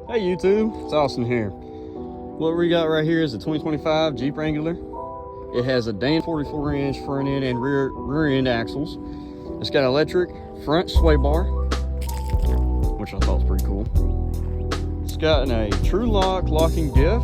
Hey YouTube, it's Austin here. What we got right here is a 2025 Jeep Wrangler. It has a Dane 44-inch front end and rear end axles. It's got electric front sway bar, which I thought was pretty cool. It's got a Tru-Lok locking diff,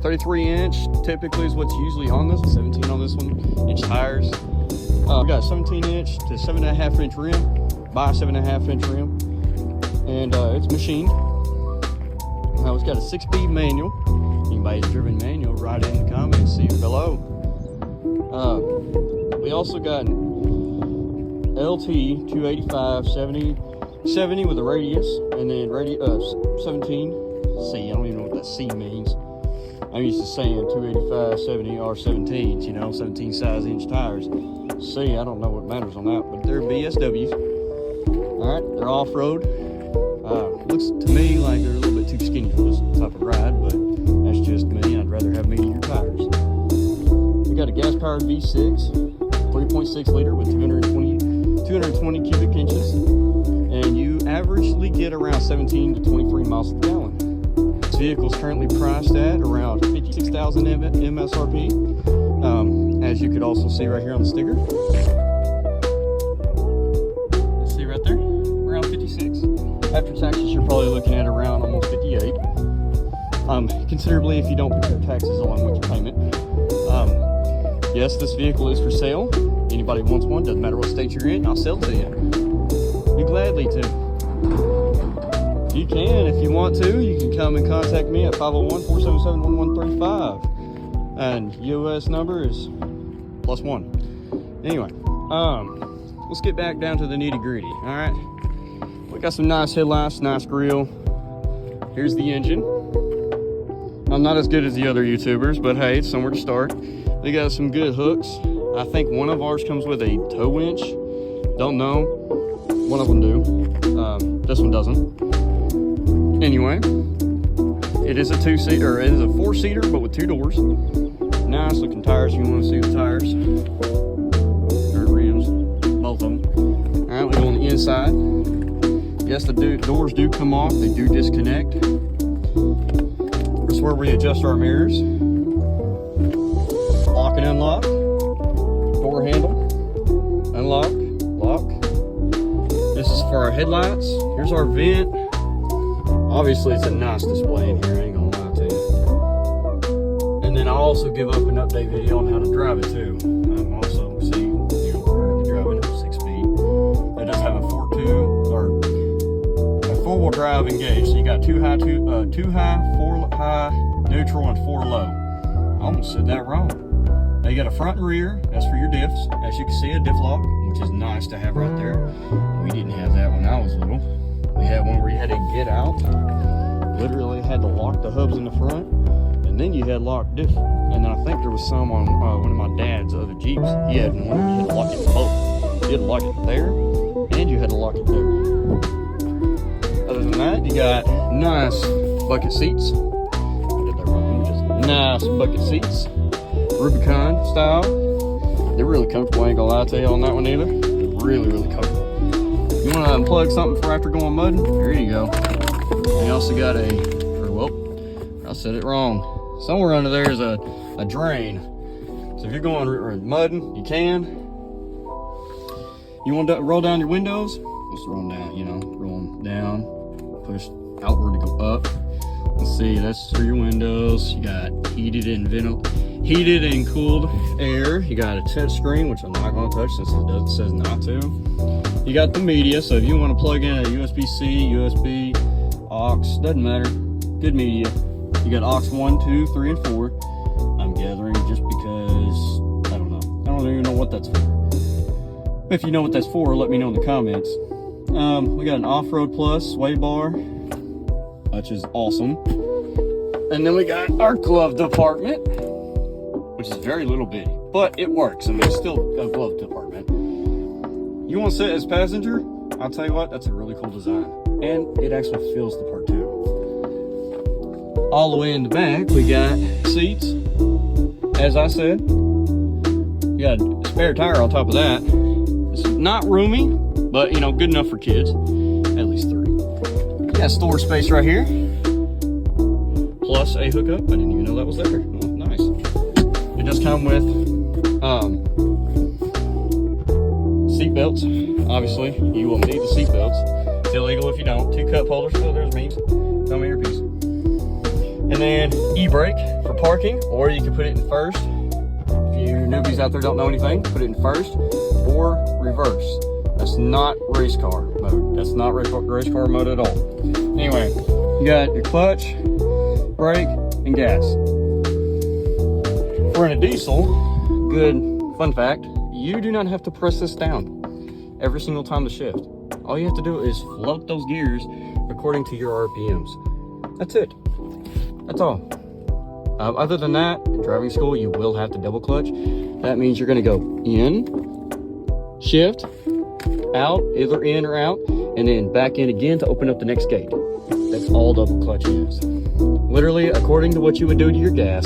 33-inch typically is what's usually on this, 17 on this one, inch tires. We got 17-inch to 7.5-inch rim by 7.5-inch rim, and it's machined. It's got a 6-speed manual. Anybody's driven manual, write it in the comments, see below. We also got an LT 285 70 with a radius, and then 17 C. I don't even know what that C means. I'm used to saying 285 70 R17s, you know, 17 size inch tires. C, I don't know what matters on that, but they're BSWs. All right, they're off-road. Looks to me like they're a little bit too skinny for this type of ride, but that's just me. I'd rather have meatier tires. We got a gas-powered V6, 3.6 liter with 220 cubic inches, and you averagely get around 17 to 23 miles per gallon. This vehicle is currently priced at around $56,000 MSRP, as you could also see right here on the sticker. See right there, around 56. After taxes, you're probably looking at around almost 58. Considerably if you don't put your taxes along with your payment. Yes, this vehicle is for sale. Anybody wants one, doesn't matter what state you're in, I'll sell it to you. Be gladly to. You can, if you want to, you can come and contact me at 501-477-1135. And US number is +1. Anyway, let's get back down to the nitty gritty, all right? We got some nice headlights, nice grille. Here's the engine. I'm not as good as the other YouTubers, but hey, it's somewhere to start. They got some good hooks. I think one of ours comes with a tow winch. Don't know. One of them do. This one doesn't. Anyway, it is a two-seater, or it is a four-seater, but with 2 doors. Nice looking tires. You want to see the tires? Dirt rims, both of them. All right, we go on the inside. Yes, the doors do come off, they do disconnect. This is where we adjust our mirrors. Lock and unlock. Door handle. Unlock. Lock. This is for our headlights. Here's our vent. Obviously, it's a nice display in here, I ain't gonna lie to you. And then I'll also give up an update video on how to drive it too. Also, see, you know, driving at 6 speed. It does have a 4-wheel drive engaged, so you got 2 high, 4 high, neutral, and 4 low. I almost said that wrong. Now you got a front and rear. That's for your diffs. As you can see, a diff lock, which is nice to have right there. We didn't have that when I was little. We had one where you had to get out. Literally had to lock the hubs in the front, and then you had locked diff. And then I think there was some on one of my dad's other Jeeps. He had one where you had to lock it both. You had to lock it there, and you had to lock it there. Other than that, you got nice bucket seats. I did that wrong. Just nice bucket seats. Rubicon style. They're really comfortable. I ain't gonna lie to you on that one either. They're really, really comfortable. You want to unplug something for after going mudding? Here you go. You also got I said it wrong. Somewhere under there is a drain. So if you're going mudding, you can. You want to roll down your windows? Just roll them down, you know, roll them down. Push outward to go up. Let's see, that's for your windows. You got heated and cooled air. You got a touch screen, which I'm not going to touch since it says not to. You got the media, so if you want to plug in a USB-C, USB, aux, doesn't matter. Good media. You got aux 1, 2, 3, and 4. I'm gathering just because I don't know. I don't even know what that's for. If you know what that's for, let me know in the comments. We got an off-road plus sway bar, which is awesome. And then we got our glove department, which is very little bitty, but it works. I mean, it's still a glove department. You want to sit as passenger? I'll tell you what, that's a really cool design. And it actually fills the part too. All the way in the back, we got seats. As I said, you got a spare tire on top of that. It's not roomy, but you know, good enough for kids. At least 3. Got storage space right here. plus a hookup. I didn't even know that was there. Well, nice. It does come with seat belts. Obviously, you will need the seat belts. It's illegal if you don't. 2 cup holders. So there's me. Thumb earpiece. And then e-brake for parking, or you can put it in first. If you newbies out there don't know anything, put it in first or reverse. That's not race car mode. That's not race car mode at all. Anyway, you got your clutch, brake, and gas. For in a diesel, good fun fact, you do not have to press this down every single time to shift. All you have to do is float those gears according to your RPMs. That's it. That's all. Other than that, in driving school, you will have to double clutch. That means you're going to go in, shift, out, either in or out, and then back in again to open up the next gate. That's all double clutch is. Literally, according to what you would do to your gas,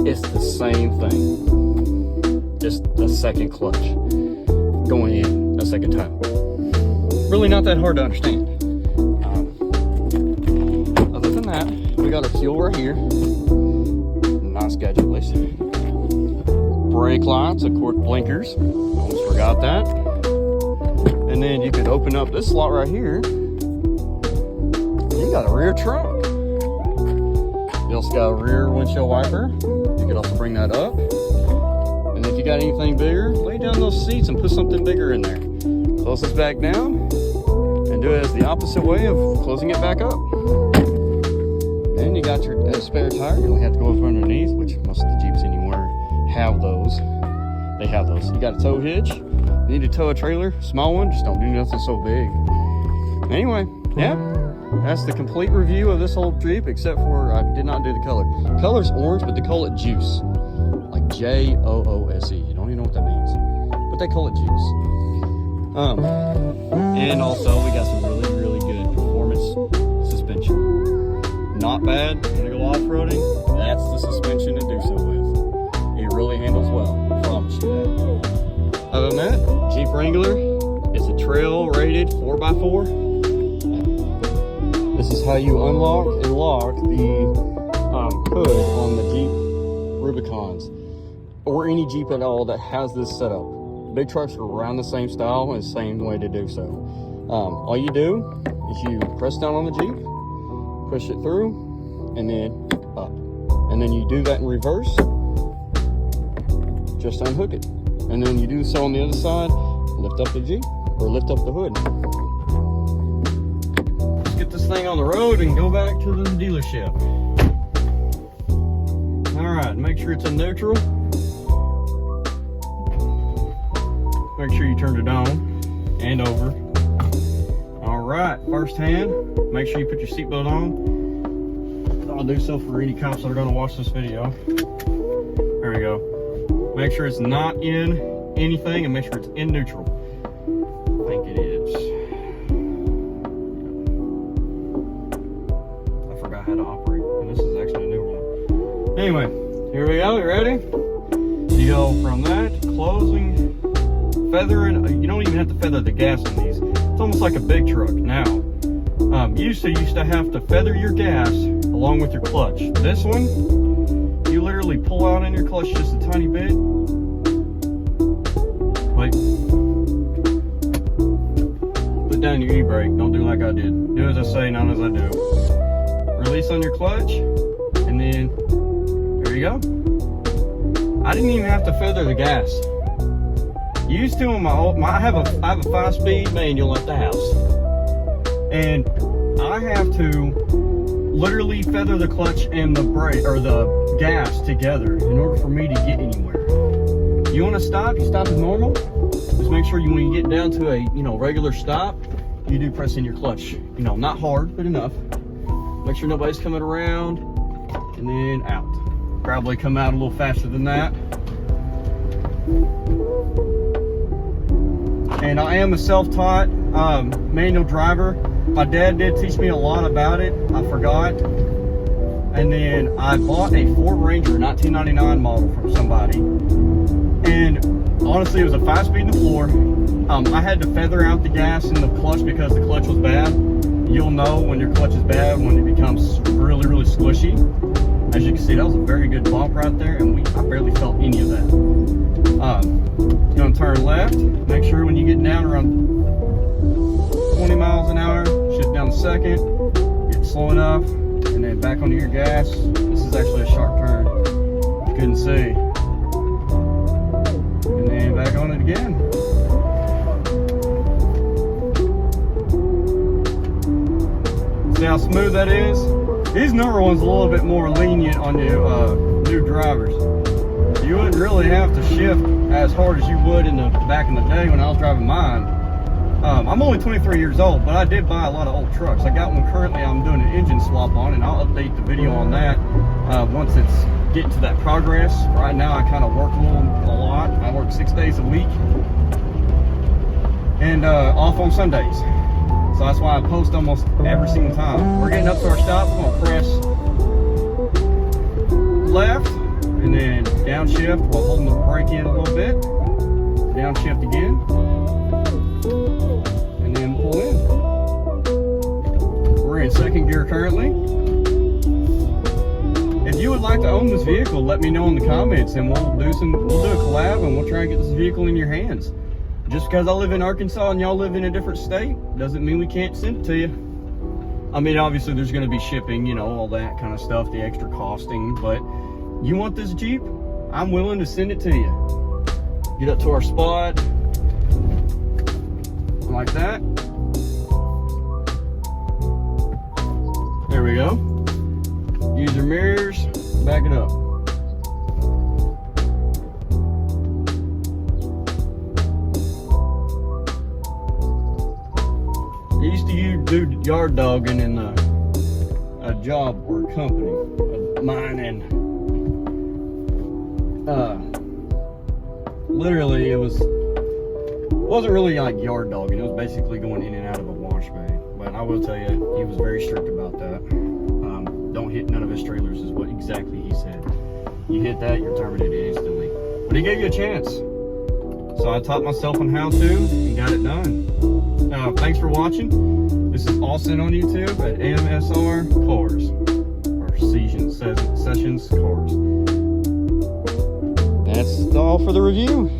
it's the same thing. Just a second clutch going in a second time. Really not that hard to understand. Other than that, we got our fuel right here. Nice gadget list. Brake lights, of course, blinkers. Almost forgot that. And then you can open up this slot right here. You got a rear trunk. You also got a rear windshield wiper. You can also bring that up. And if you got anything bigger, lay down those seats and put something bigger in there. Close this back down and do it as the opposite way of closing it back up. Then you got your spare tire. You only have to go over underneath, which most of the Jeeps anywhere have those. They have those. You got a tow hitch. You need to tow a trailer, small one, just don't do nothing so big. Anyway, yeah, that's the complete review of this whole Jeep, except for I did not do the color. The color's orange, but they call it juice. Like J-O-O-S-E. You don't even know what that means. But they call it juice. And also we got some really, really good performance suspension. Not bad. When you go off-roading, that's the suspension to do so with. It really handles well. I promise you that. Other than that, Jeep Wrangler is a trail rated 4x4. This is how you unlock and lock the hood on the Jeep Rubicons, or any Jeep at all that has this setup. Big trucks are around the same style and same way to do so. All you do is you press down on the Jeep, push it through, and then up. And then you do that in reverse, just unhook it. And then you do so on the other side, lift up the Jeep, or lift up the hood. Let's get this thing on the road and go back to the dealership. All right, make sure it's in neutral. Make sure you turn it on and over. All right, first hand, make sure you put your seatbelt on. I'll do so for any cops that are gonna watch this video. There we go. Make sure it's not in anything and make sure it's in neutral. I think it is. I forgot how to operate, and this is actually a new one. Anyway, here we go, you ready? You go from that, closing, feathering. You don't even have to feather the gas in these. It's almost like a big truck. Now, you used to have to feather your gas along with your clutch. This one, you literally pull out in your clutch just a tiny bit. Wait. Put down your e-brake. Don't do like I did. Do as I say, not as I do. Release on your clutch, and then there you go. I didn't even have to feather the gas. Used to on my old, I have a 5-speed manual at the house, and I have to literally feather the clutch and the brake or the gas together in order for me to get anywhere. You want to stop? You stop as normal. Just make sure when you get down to a regular stop, you do press in your clutch. Not hard, but enough. Make sure nobody's coming around, and then out. Probably come out a little faster than that. And I am a self-taught manual driver. My dad did teach me a lot about it. I forgot. And then I bought a Ford Ranger 1999 model from somebody. And honestly, it was a 5-speed in the floor. I had to feather out the gas in the clutch because the clutch was bad. You'll know when your clutch is bad when it becomes becomes really, really squishy. As you can see, that was a very good bump right there, and I barely felt any of that. Gonna turn left. Make sure when you get down around 20 miles an hour, shift down the second, get slow enough, and then back onto your gas. This is actually a sharp turn. You couldn't see. And then back on it again. See how smooth that is? These newer ones a little bit more lenient on you new drivers. You wouldn't really have to shift as hard as you would back in the day when I was driving mine. I'm only 23 years old, but I did buy a lot of old trucks. I got one currently I'm doing an engine swap on, and I'll update the video on that once it's getting to that progress. Right now I kind of work a lot. I work 6 days a week and off on Sundays. So that's why I post almost every single time. We're getting up to our stop. I'm gonna press left and then downshift while holding the brake in a little bit. Downshift again. And then pull in. We're in second gear currently. If you would like to own this vehicle, let me know in the comments and we'll do a collab and we'll try and get this vehicle in your hands. Just because I live in Arkansas and y'all live in a different state doesn't mean we can't send it to you. I mean, obviously there's going to be shipping, you know, all that kind of stuff, the extra costing, but you want this Jeep, I'm willing to send it to you. Get up to our spot, like that. There we go. Use your mirrors, back it up. I used to do yard dogging in a job or a company of mine, and literally it wasn't really like yard dogging. It was basically going in and out of a wash bay. But I will tell you, he was very strict about that. Don't hit none of his trailers is what exactly he said. You hit that, you're terminated instantly. But he gave you a chance. So I taught myself on how to and got it done. Thanks for watching. This is Austin on YouTube at AMSR Cars, or Sessions Cars. That's all for the review.